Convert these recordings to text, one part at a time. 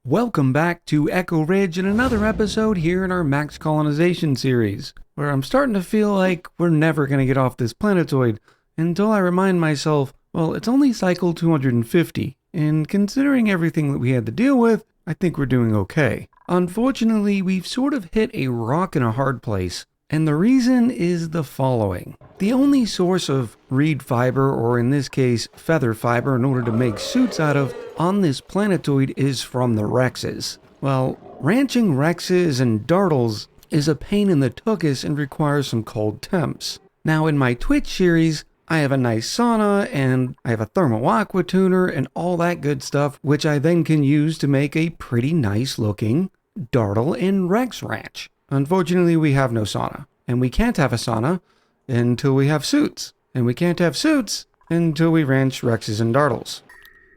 Welcome back to Echo Ridge and another episode here in our Max Colonization series, where I'm starting to feel like we're never going to get off this planetoid until I remind myself, well, it's only cycle 250, and considering everything that we had to deal with, I think we're doing okay. Unfortunately, we've sort of hit a rock and a hard place, and the reason is the following. The only source of reed fiber, or in this case, feather fiber, in order to make suits out of on this planetoid is from the Rexes. Well, ranching Rexes and Dartles is a pain in the tuchus and requires some cold temps. Now, in my Twitch series, I have a nice sauna and I have a thermal aqua tuner and all that good stuff, which I then can use to make a pretty nice looking Dartle and Rex ranch. Unfortunately, we have no sauna, and we can't have a sauna until we have suits, and we can't have suits until we ranch Rexes and Dartles.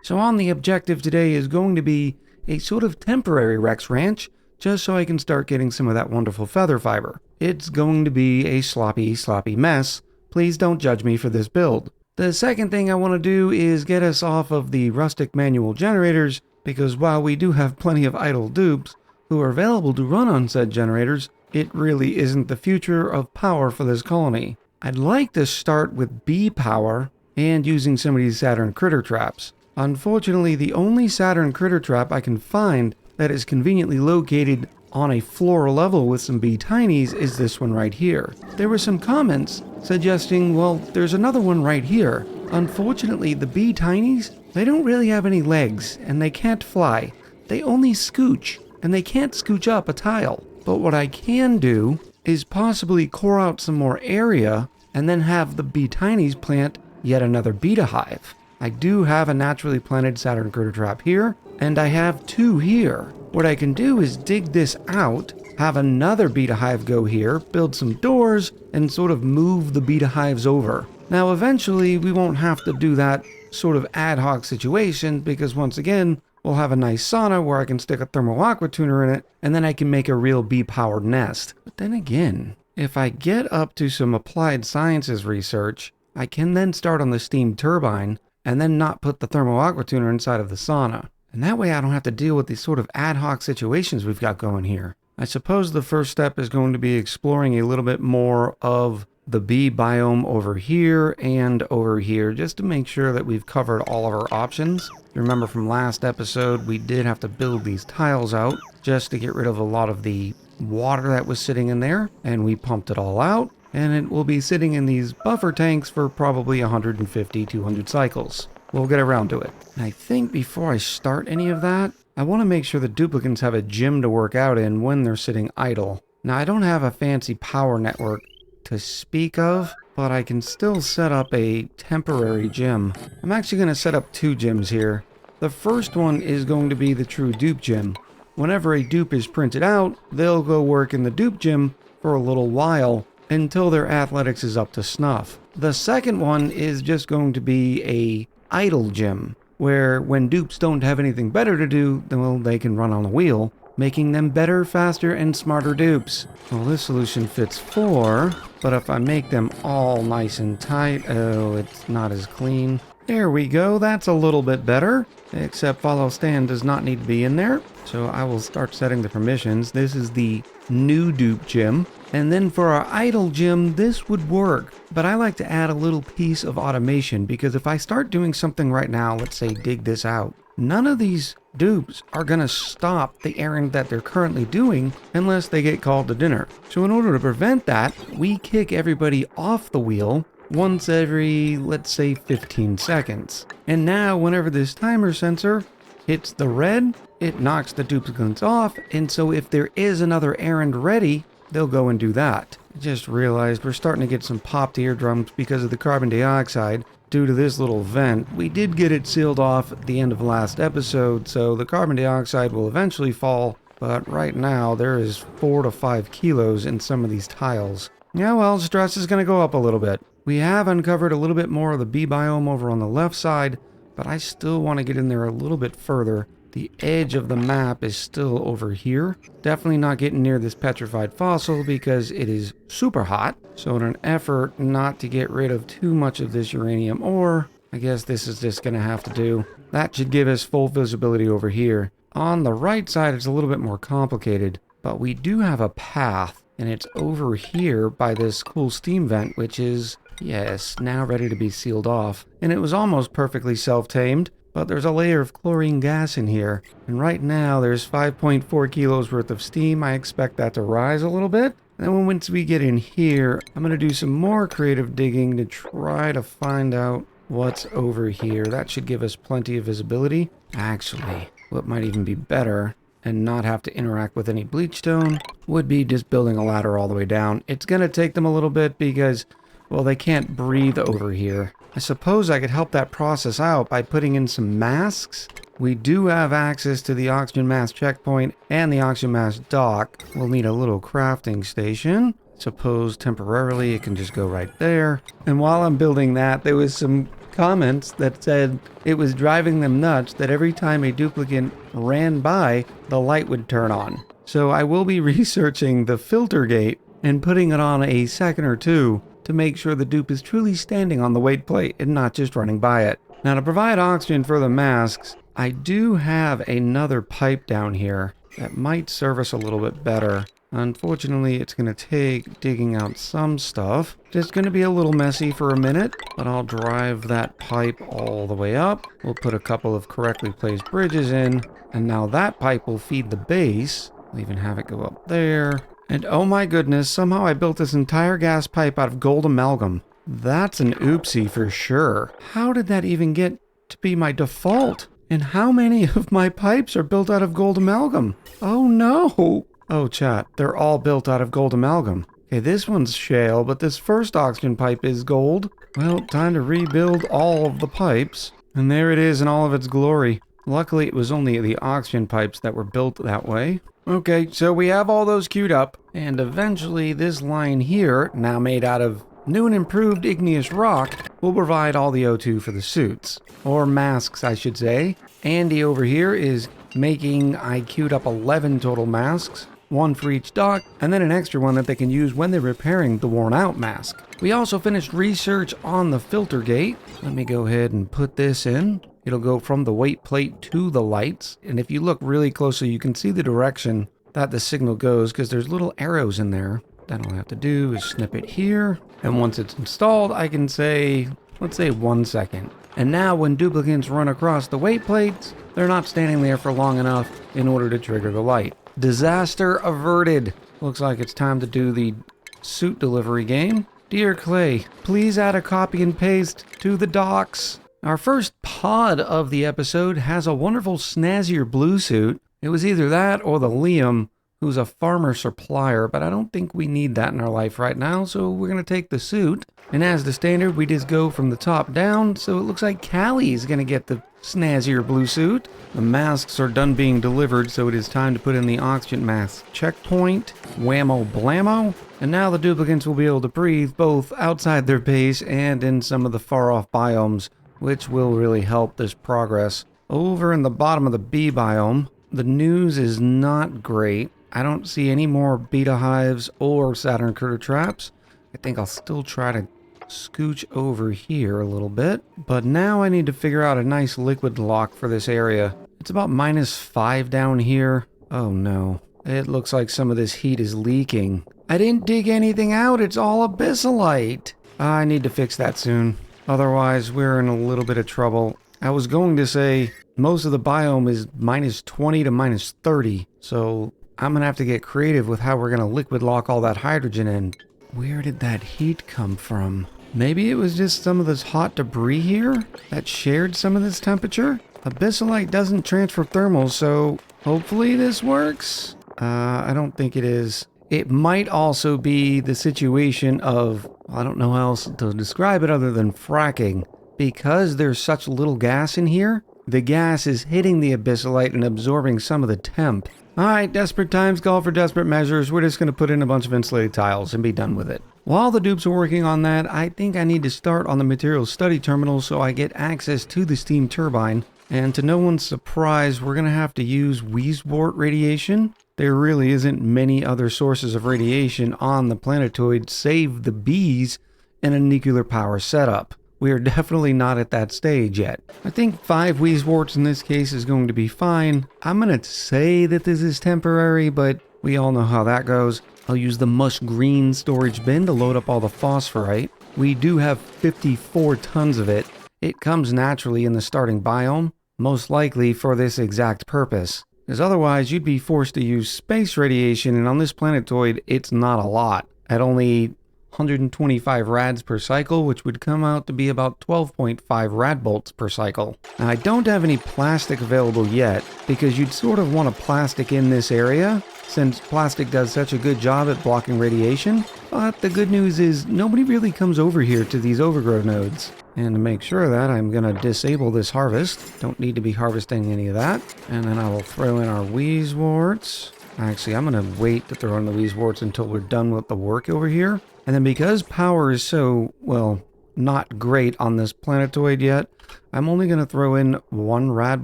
So on the objective today is going to be a sort of temporary Rex ranch, just so I can start getting some of that wonderful feather fiber. It's going to be a sloppy mess. Please don't judge me for this build. The second thing I want to do is get us off of the rustic manual generators, because while we do have plenty of idle dupes who are available to run on said generators, it really isn't the future of power for this colony. I'd like to start with bee power and using some of these Saturn critter traps. Unfortunately, the only Saturn critter trap I can find that is conveniently located on a floor level with some bee tinies is this one right here. There were some comments suggesting, well, there's another one right here. Unfortunately, the bee tinies, they don't really have any legs and they can't fly. They only scooch, and they can't scooch up a tile. But what I can do is possibly core out some more area and then have the bee tinies plant yet another beta hive. I do have a naturally planted Saturn critter trap here, and I have two here. What I can do is dig this out, have another beta hive go here, build some doors, and sort of move the beta hives over. Now eventually we won't have to do that sort of ad hoc situation, because once again, we'll have a nice sauna where I can stick a thermal aqua tuner in it, and then I can make a real bee-powered nest. But then again, if I get up to some applied sciences research, I can then start on the steam turbine, and then not put the thermal aqua tuner inside of the sauna. And that way I don't have to deal with these sort of ad hoc situations we've got going here. I suppose the first step is going to be exploring a little bit more of the bee biome over here and over here, just to make sure that we've covered all of our options. You remember from last episode, we did have to build these tiles out just to get rid of a lot of the water that was sitting in there, and we pumped it all out, and it will be sitting in these buffer tanks for probably 150, 200 cycles. We'll get around to it. And I think before I start any of that, I want to make sure the duplicants have a gym to work out in when they're sitting idle. Now, I don't have a fancy power network to speak of, but I can still set up a temporary gym. I'm actually going to set up two gyms here. The first one is going to be the true dupe gym. Whenever a dupe is printed out, they'll go work in the dupe gym for a little while until their athletics is up to snuff. The second one is just going to be a idle gym, where when dupes don't have anything better to do, well, they can run on the wheel, making them better, faster, and smarter dupes. Well, this solution fits 4, but if I make them all nice and tight, oh, it's not as clean. There we go, that's a little bit better, except follow stand does not need to be in there. So I will start setting the permissions. This is the new dupe gym. And then for our idle gym, this would work. But I like to add a little piece of automation, because if I start doing something right now, let's say dig this out, none of these dupes are going to stop the errand that they're currently doing unless they get called to dinner. So in order to prevent that, we kick everybody off the wheel once every, let's say, 15 seconds. And now whenever this timer sensor hits the red, it knocks the duplicants off, and so if there is another errand ready, they'll go and do that. I just realized we're starting to get some popped eardrums because of the carbon dioxide due to this little vent. We did get it sealed off at the end of last episode, so the carbon dioxide will eventually fall, but right now there is 4 to 5 kilos in some of these tiles. Yeah, well, stress is going to go up a little bit. We have uncovered a little bit more of the bee biome over on the left side, but I still want to get in there a little bit further. The edge of the map is still over here. Definitely not getting near this petrified fossil because it is super hot. So in an effort not to get rid of too much of this uranium ore, I guess this is just going to have to do. That should give us full visibility over here. On the right side, it's a little bit more complicated, but we do have a path, and it's over here by this cool steam vent, which is, yes, now ready to be sealed off. And it was almost perfectly self-tamed, but there's a layer of chlorine gas in here. And right now, there's 5.4 kilos worth of steam. I expect that to rise a little bit. And once we get in here, I'm going to do some more creative digging to try to find out what's over here. That should give us plenty of visibility. Actually, what might even be better and not have to interact with any bleachstone would be just building a ladder all the way down. It's going to take them a little bit because, well, they can't breathe over here. I suppose I could help that process out by putting in some masks. We do have access to the oxygen mask checkpoint and the oxygen mask dock. We'll need a little crafting station. Suppose temporarily it can just go right there. And while I'm building that, there was some comments that said it was driving them nuts that every time a duplicate ran by, the light would turn on. So I will be researching the filter gate and putting it on a second or two to make sure the dupe is truly standing on the weight plate and not just running by it. Now, to provide oxygen for the masks, I do have another pipe down here that might serve us a little bit better. Unfortunately, it's going to take digging out some stuff. It's going to be a little messy for a minute, but I'll drive that pipe all the way up. We'll put a couple of correctly placed bridges in, and now that pipe will feed the base. We'll even have it go up there. And oh my goodness, somehow I built this entire gas pipe out of gold amalgam. That's an oopsie for sure. How did that even get to be my default? And how many of my pipes are built out of gold amalgam? Oh no! Oh chat, they're all built out of gold amalgam. Okay, this one's shale, but this first oxygen pipe is gold. Well, time to rebuild all of the pipes. And there it is in all of its glory. Luckily, it was only the oxygen pipes that were built that way. Okay, so we have all those queued up, and eventually this line here, now made out of new and improved igneous rock, will provide all the O2 for the suits. Or masks, I should say. Andy over here is making, I queued up 11 total masks, one for each dock, and then an extra one that they can use when they're repairing the worn out mask. We also finished research on the filter gate. Let me go ahead and put this in. It'll go from the weight plate to the lights. And if you look really closely, you can see the direction that the signal goes because there's little arrows in there. Then all I have to do is snip it here. And once it's installed, I can say, let's say 1 second. And now when duplicates run across the weight plates, they're not standing there for long enough in order to trigger the light. Disaster averted. Looks like it's time to do the suit delivery game. Dear Clay, please add a copy and paste to the docks. Our first pod of the episode has a wonderful snazzier blue suit. It was either that or the Liam, who's a farmer supplier, but I don't think we need that in our life right now, so we're going to take the suit. And as the standard, we just go from the top down, so it looks like Callie's going to get the snazzier blue suit. The masks are done being delivered, so it is time to put in the oxygen mask checkpoint. Whammo blammo. And now the duplicates will be able to breathe both outside their base and in some of the far-off biomes, which will really help this progress. Over in the bottom of the bee biome, the news is not great. I don't see any more beta hives or Saturn critter traps. I think I'll still try to scooch over here a little bit. But now I need to figure out a nice liquid lock for this area. It's about -5 down here. Oh no. It looks like some of this heat is leaking. I didn't dig anything out. It's all abyssalite. I need to fix that soon. Otherwise, we're in a little bit of trouble. I was going to say most of the biome is -20 to -30. So I'm going to have to get creative with how we're going to liquid lock all that hydrogen in. Where did that heat come from? Maybe it was just some of this hot debris here that shared some of this temperature? Abyssalite doesn't transfer thermals, so hopefully this works. I don't think it is. It might also be the situation of, I don't know how else to describe it other than fracking. Because there's such little gas in here, the gas is hitting the abyssalite and absorbing some of the temp. Alright, desperate times call for desperate measures. We're just going to put in a bunch of insulated tiles and be done with it. While the dupes are working on that, I think I need to start on the materials study terminal so I get access to the steam turbine. And to no one's surprise, we're going to have to use Weiswort radiation. There really isn't many other sources of radiation on the planetoid save the bees and a nuclear power setup. we are definitely not at that stage yet. I think 5 Weezeworts in this case is going to be fine. I'm going to say that this is temporary, but we all know how that goes. I'll use the Mush Green storage bin to load up all the phosphorite. We do have 54 tons of it. It comes naturally in the starting biome, most likely for this exact purpose. Because otherwise you'd be forced to use space radiation, and on this planetoid it's not a lot. At only 125 rads per cycle, which would come out to be about 12.5 rad bolts per cycle. Now, I don't have any plastic available yet, because you'd sort of want a plastic in this area, since plastic does such a good job at blocking radiation. But the good news is nobody really comes over here to these overgrowth nodes. And to make sure of that, I'm going to disable this harvest. Don't need to be harvesting any of that. And then I will throw in our Weezeworts. Actually, I'm going to wait to throw in the Weezeworts until we're done with the work over here. And then because power is so, well, not great on this planetoid yet, I'm only going to throw in 1 rad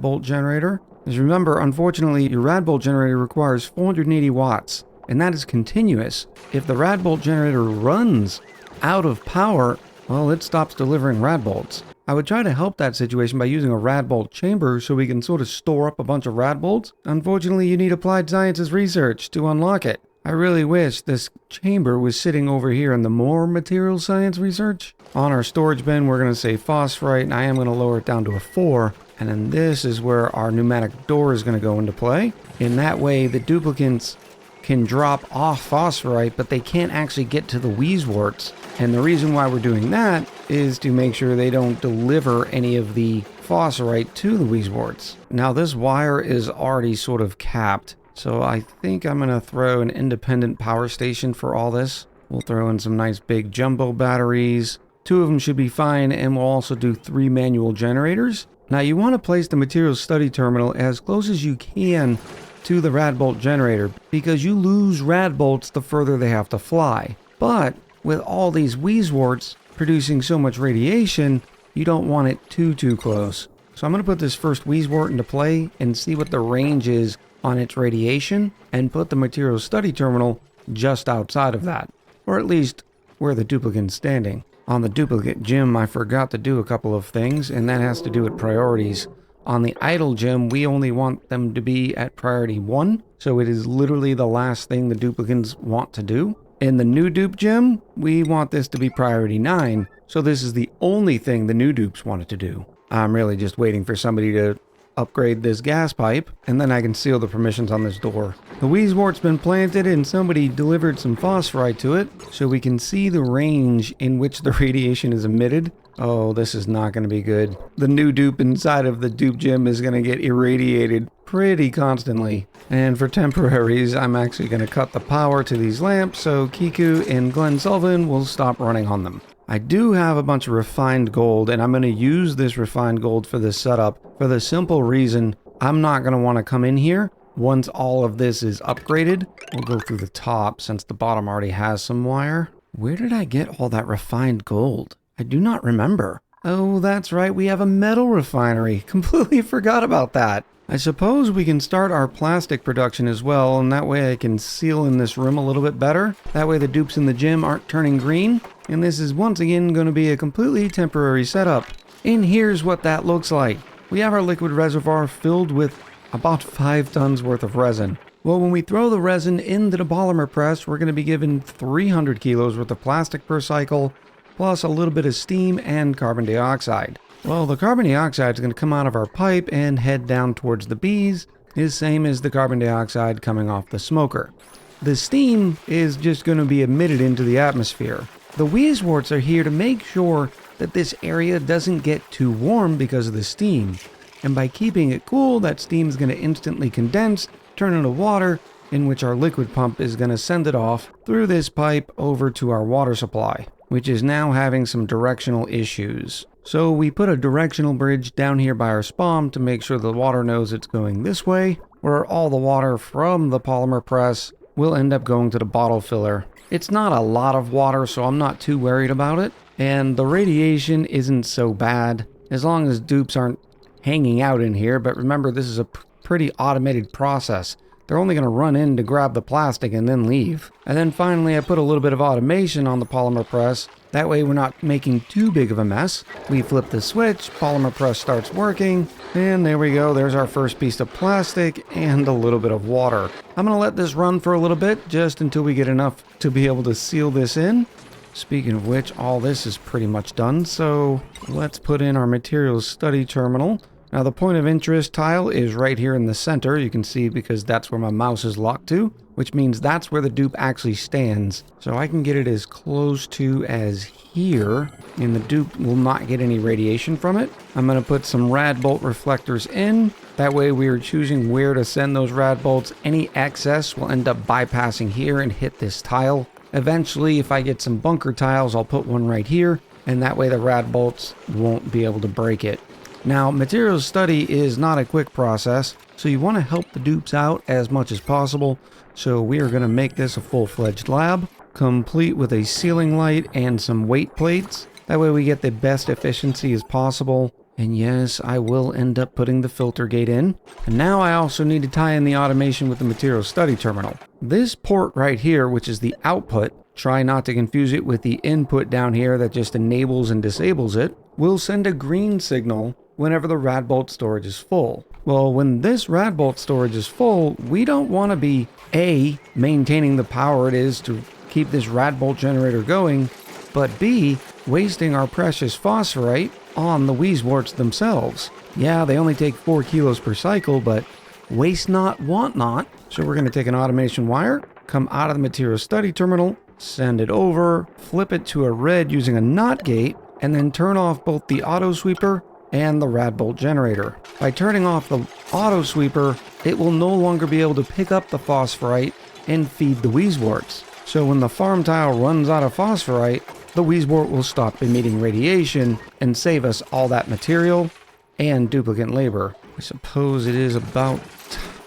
bolt generator. Because remember, unfortunately, your rad bolt generator requires 480 watts, and that is continuous. If the rad bolt generator runs out of power, well, it stops delivering rad bolts. I would try to help that situation by using a rad bolt chamber so we can sort of store up a bunch of rad bolts. Unfortunately, you need applied sciences research to unlock it. I really wish this chamber was sitting over here in the more material science research. On our storage bin, we're going to say phosphorite, and I am going to lower it down to a 4. And then this is where our pneumatic door is going to go into play. In that way, the duplicates can drop off phosphorite, but they can't actually get to the Weezeworts. And the reason why we're doing that is to make sure they don't deliver any of the phosphorite to the Weezeworts. Now, this wire is already sort of capped. So I think I'm going to throw an independent power station for all this. We'll throw in some nice big jumbo batteries. 2 of them should be fine, and we'll also do 3 manual generators. Now you want to place the materials study terminal as close as you can to the rad bolt generator, because you lose rad bolts the further they have to fly. But with all these Weezeworts producing so much radiation, you don't want it too close. So I'm going to put this first Weezewort into play and see what the range is on its radiation, and put the materials study terminal just outside of that, or at least where the duplicate's standing. On the duplicate gym, I forgot to do a couple of things, and that has to do with priorities. On the idle gym, we only want them to be at priority 1, so it is literally the last thing the duplicates want to do. In the new dupe gym, we want this to be priority 9, so this is the only thing the new dupes wanted to do. I'm really just waiting for somebody to upgrade this gas pipe, and then I can seal the permissions on this door. The Weezewort's been planted, and somebody delivered some phosphorite to it, so we can see the range in which the radiation is emitted. Oh, this is not going to be good. The new dupe inside of the dupe gym is going to get irradiated pretty constantly. And for temporaries, I'm actually going to cut the power to these lamps, so Kiku and Glenn Sullivan will stop running on them. I do have a bunch of refined gold, and I'm going to use this refined gold for this setup for the simple reason I'm not going to want to come in here once all of this is upgraded. We'll go through the top since the bottom already has some wire. Where did I get all that refined gold? I do not remember. Oh, that's right, we have a metal refinery. Completely forgot about that. I suppose we can start our plastic production as well, and that way I can seal in this room a little bit better. That way the dupes in the gym aren't turning green. And this is once again going to be a completely temporary setup. And here's what that looks like. We have our liquid reservoir filled with about 5 tons worth of resin. Well, when we throw the resin into the polymer press, we're going to be given 300 kilos worth of plastic per cycle, plus a little bit of steam and carbon dioxide. Well, the carbon dioxide is going to come out of our pipe and head down towards the bees, the same as the carbon dioxide coming off the smoker. The steam is just going to be emitted into the atmosphere. The Weezeworts are here to make sure that this area doesn't get too warm because of the steam. And by keeping it cool, that steam is going to instantly condense, turn into water, in which our liquid pump is going to send it off through this pipe over to our water supply, which is now having some directional issues. So we put a directional bridge down here by our spawn to make sure the water knows it's going this way, where all the water from the polymer press will end up going to the bottle filler. It's not a lot of water, so I'm not too worried about it. And the radiation isn't so bad, as long as dupes aren't hanging out in here. But remember, this is a pretty automated process. they're only going to run in to grab the plastic and then leave. And then finally, I put a little bit of automation on the polymer press. That way we're not making too big of a mess. We flip the switch, polymer press starts working, and there we go. There's our first piece of plastic and a little bit of water. I'm going to let this run for a little bit, just until we get enough to be able to seal this in. Speaking of which, all this is pretty much done, so let's put in our materials study terminal. Now the point of interest tile is right here in the center, you can see, because that's where my mouse is locked to, which means that's where the dupe actually stands. So I can get it as close to as here, and the dupe will not get any radiation from it. I'm going to put some rad bolt reflectors in. That way we are choosing where to send those rad bolts. Any excess will end up bypassing here and hit this tile. Eventually, if I get some bunker tiles, I'll put one right here, and that way the rad bolts won't be able to break it. Now, materials study is not a quick process, so you want to help the dupes out as much as possible. So we are going to make this a full-fledged lab, complete with a ceiling light and some weight plates. That way we get the best efficiency as possible. And yes, I will end up putting the filter gate in. And now I also need to tie in the automation with the materials study terminal. This port right here, which is the output, try not to confuse it with the input down here that just enables and disables it, will send a green signal whenever the rad bolt storage is full. Well, when this rad bolt storage is full, we don't want to be A, maintaining the power it is to keep this rad bolt generator going, but B, wasting our precious phosphorite on the Weezeworts themselves. Yeah, they only take 4 kilos per cycle, but waste not, want not. So we're going to take an automation wire, come out of the materials study terminal, send it over, flip it to a red using a NOT gate, and then turn off both the auto sweeper and the rad bolt generator. By turning off the auto sweeper, it will no longer be able to pick up the phosphorite and feed the Weezeworts. So when the farm tile runs out of phosphorite, the Weezewort will stop emitting radiation and save us all that material and duplicate labor. I suppose it is about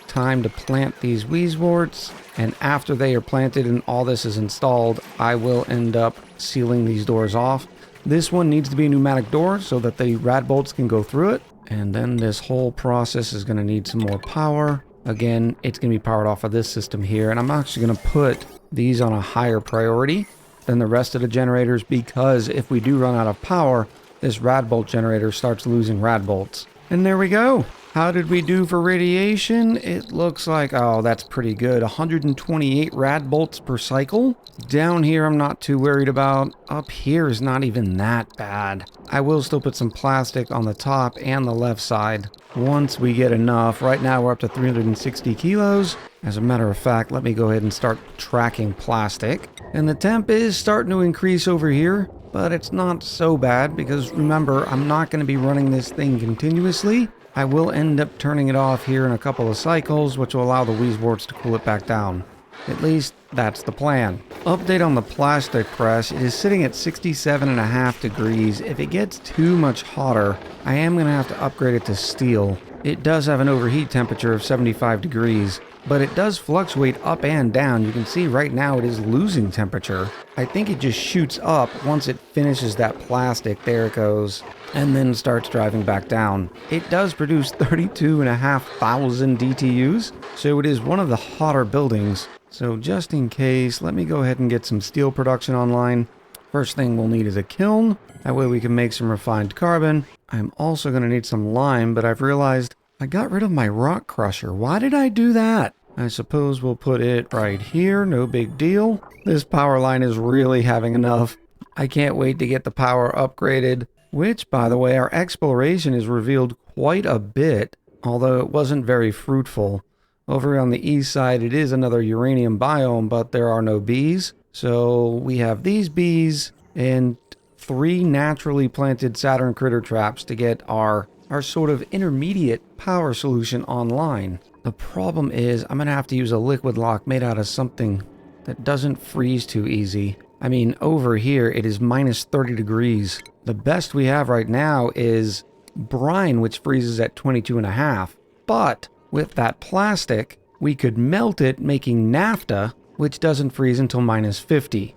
time to plant these Weezeworts, and after they are planted and all this is installed, I will end up sealing these doors off. This one needs to be a pneumatic door so that the rad bolts can go through it. And then this whole process is going to need some more power. Again, it's going to be powered off of this system here. And I'm actually going to put these on a higher priority than the rest of the generators, because if we do run out of power, this rad bolt generator starts losing rad bolts. And there we go. How did we do for radiation? It looks like, oh, that's pretty good. 128 rad bolts per cycle. Down here, I'm not too worried about. Up here is not even that bad. I will still put some plastic on the top and the left side once we get enough. Right now, we're up to 360 kilos. As a matter of fact, let me go ahead and start tracking plastic. And the temp is starting to increase over here, but it's not so bad because remember, I'm not going to be running this thing continuously. I will end up turning it off here in a couple of cycles, which will allow the Weezeworts to cool it back down. At least, that's the plan. Update on the plastic press. It is sitting at 67.5 degrees. If it gets too much hotter, I am going to have to upgrade it to steel. It does have an overheat temperature of 75 degrees, but it does fluctuate up and down. You can see right now it is losing temperature. I think it just shoots up once it finishes that plastic. There it goes. And then starts driving back down. It does produce 32,500 DTUs, so it is one of the hotter buildings. So just in case, let me go ahead and get some steel production online. First thing we'll need is a kiln. That way we can make some refined carbon. I'm also going to need some lime, but I've realized I got rid of my rock crusher. Why did I do that? I suppose we'll put it right here. No big deal. This power line is really having enough. I can't wait to get the power upgraded. Which, by the way, our exploration has revealed quite a bit, although it wasn't very fruitful. Over on the east side, it is another uranium biome, but there are no bees. So we have these bees and 3 naturally planted Saturn critter traps to get our sort of intermediate power solution online. The problem is I'm going to have to use a liquid lock made out of something that doesn't freeze too easy. I mean, over here, it is minus 30 degrees. The best we have right now is brine, which freezes at 22.5. But with that plastic, we could melt it, making naphtha, which doesn't freeze until minus 50.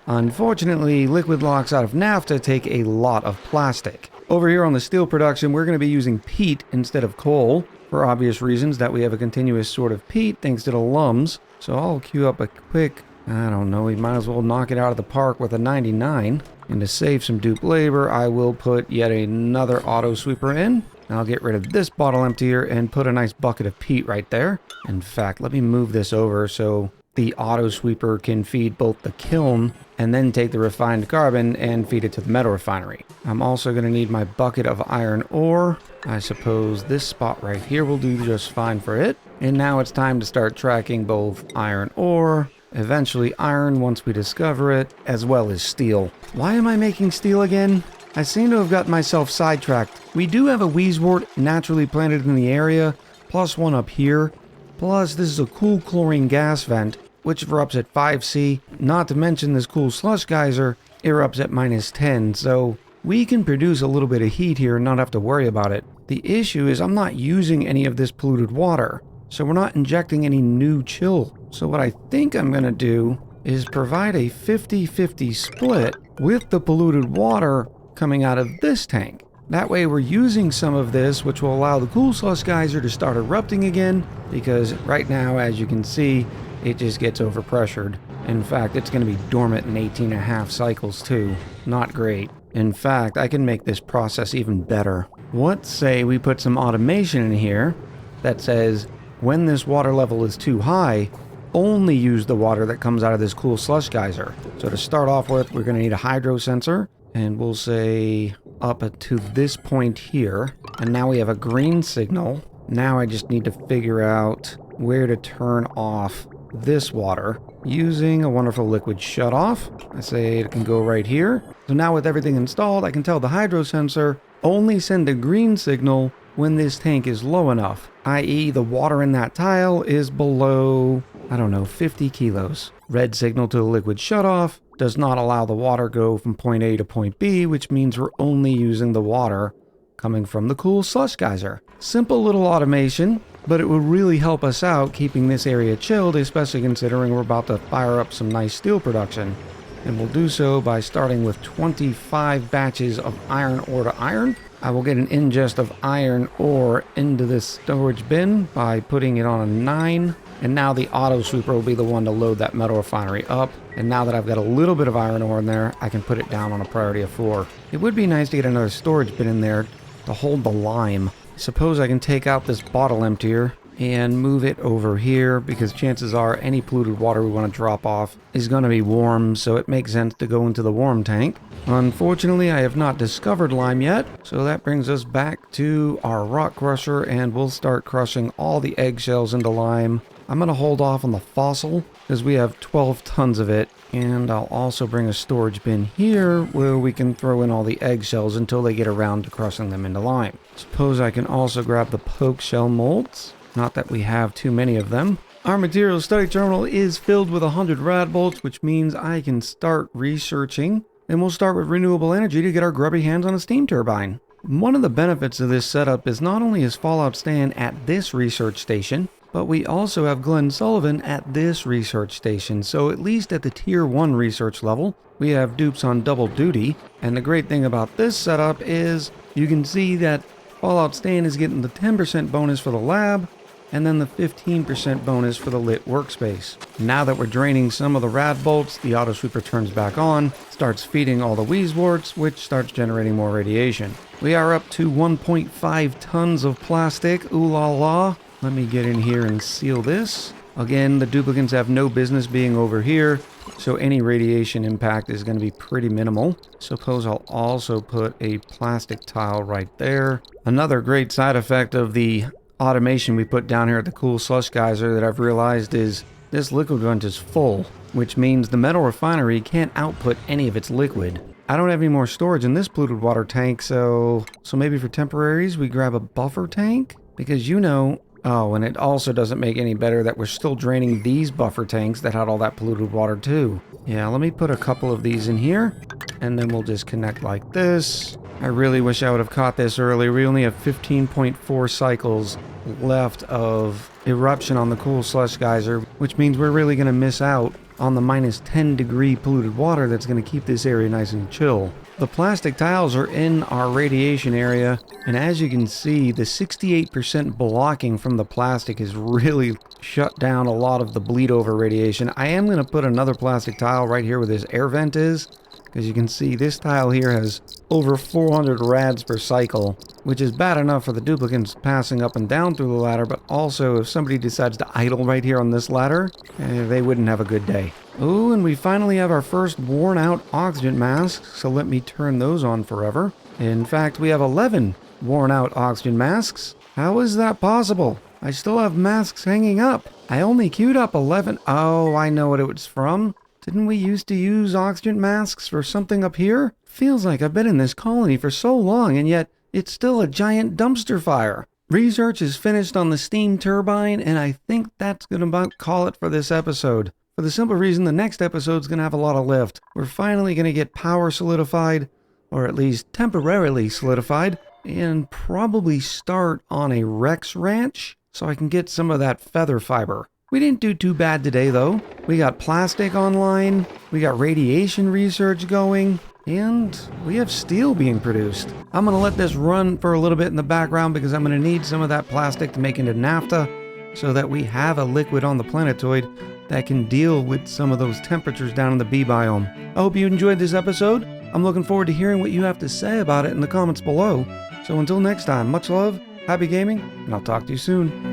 Unfortunately, liquid locks out of naphtha take a lot of plastic. Over here on the steel production, we're going to be using peat instead of coal. for obvious reasons that we have a continuous sort of peat thanks to the lums. So I'll queue up a quick, I don't know, we might as well knock it out of the park with a 99. And to save some dupe labor, I will put yet another auto sweeper in. I'll get rid of this bottle emptier and put a nice bucket of peat right there. In fact, let me move this over so the auto sweeper can feed both the kiln and then take the refined carbon and feed it to the metal refinery. I'm also going to need my bucket of iron ore. I suppose this spot right here will do just fine for it. And now it's time to start tracking both iron ore, eventually iron once we discover it, as well as steel. Why am I making steel again? I seem to have gotten myself sidetracked. We do have a wheezewort naturally planted in the area, plus one up here. Plus, this is a cool chlorine gas vent, which erupts at 5C. Not to mention this cool slush geyser erupts at -10, so we can produce a little bit of heat here and not have to worry about it. The issue is I'm not using any of this polluted water, so we're not injecting any new chill. So what I think I'm going to do is provide a 50-50 split with the polluted water coming out of this tank. That way we're using some of this, which will allow the cool slush geyser to start erupting again, because right now, as you can see, it just gets overpressured. In fact, it's going to be dormant in 18.5 cycles too. Not great. In fact, I can make this process even better. What say we put some automation in here that says, when this water level is too high, only use the water that comes out of this cool slush geyser. So to start off with, we're going to need a hydro sensor, and we'll say up to this point here. And now we have a green signal. Now I just need to figure out where to turn off this water using a wonderful liquid shutoff. I say it can go right here. So now with everything installed, I can tell the hydro sensor only send a green signal when this tank is low enough, i.e. the water in that tile is below, I don't know, 50 kilos. Red signal to the liquid shutoff does not allow the water go from point A to point B, which means we're only using the water coming from the cool slush geyser. Simple little automation, but it will really help us out keeping this area chilled, especially considering we're about to fire up some nice steel production. And we'll do so by starting with 25 batches of iron ore to iron. I will get an ingest of iron ore into this storage bin by putting it on a 9. And now the auto sweeper will be the one to load that metal refinery up. And now that I've got a little bit of iron ore in there, I can put it down on a priority of 4. It would be nice to get another storage bin in there to hold the lime. Suppose I can take out this bottle emptier and move it over here, because chances are any polluted water we want to drop off is going to be warm, so it makes sense to go into the warm tank. Unfortunately, I have not discovered lime yet, so that brings us back to our rock crusher, and we'll start crushing all the eggshells into lime. I'm going to hold off on the fossil because we have 12 tons of it, and I'll also bring a storage bin here where we can throw in all the eggshells until they get around to crushing them into lime. Suppose I can also grab the poke shell molds. Not that we have too many of them. Our material study terminal is filled with 100 rad bolts, which means I can start researching. And we'll start with renewable energy to get our grubby hands on a steam turbine. One of the benefits of this setup is not only is Fallout Stan at this research station, but we also have Glenn Sullivan at this research station. So at least at the tier 1 research level, we have dupes on double duty. And the great thing about this setup is you can see that Fallout Stan is getting the 10% bonus for the lab, and then the 15% bonus for the lit workspace. Now that we're draining some of the rad bolts, the auto sweeper turns back on, starts feeding all the wheezeworts, which starts generating more radiation. We are up to 1.5 tons of plastic, ooh la la. Let me get in here and seal this. Again, the duplicants have no business being over here, so any radiation impact is going to be pretty minimal. Suppose I'll also put a plastic tile right there. Another great side effect of the automation we put down here at the cool slush geyser that I've realized is this liquid vent is full, which means the metal refinery can't output any of its liquid. I don't have any more storage in this polluted water tank, so maybe for temporaries we grab a buffer tank? Because oh, and it also doesn't make any better that we're still draining these buffer tanks that had all that polluted water too. Yeah, let me put a couple of these in here, and then we'll just connect like this. I really wish I would have caught this earlier. We only have 15.4 cycles left of eruption on the cool slush geyser, which means we're really going to miss out on the -10 degree polluted water that's going to keep this area nice and chill. The plastic tiles are in our radiation area, and as you can see, the 68% blocking from the plastic has really shut down a lot of the bleed over radiation. I am going to put another plastic tile right here where this air vent is. As you can see, this tile here has over 400 rads per cycle, which is bad enough for the duplicants passing up and down through the ladder, but also if somebody decides to idle right here on this ladder, they wouldn't have a good day. Oh, and we finally have our first worn out oxygen masks, so let me turn those on forever. In fact, we have 11 worn out oxygen masks. How is that possible? I still have masks hanging up. I only queued up 11. Oh, I know what it was from. Didn't we used to use oxygen masks for something up here? Feels like I've been in this colony for so long, and yet it's still a giant dumpster fire. Research is finished on the steam turbine, and I think that's going to about call it for this episode. For the simple reason the next episode's going to have a lot of lift. We're finally going to get power solidified, or at least temporarily solidified, and probably start on a Rex ranch so I can get some of that feather fiber. We didn't do too bad today, though. We got plastic online, we got radiation research going, and we have steel being produced. I'm going to let this run for a little bit in the background because I'm going to need some of that plastic to make into naphtha so that we have a liquid on the planetoid that can deal with some of those temperatures down in the B biome. I hope you enjoyed this episode. I'm looking forward to hearing what you have to say about it in the comments below. So until next time, much love, happy gaming, and I'll talk to you soon.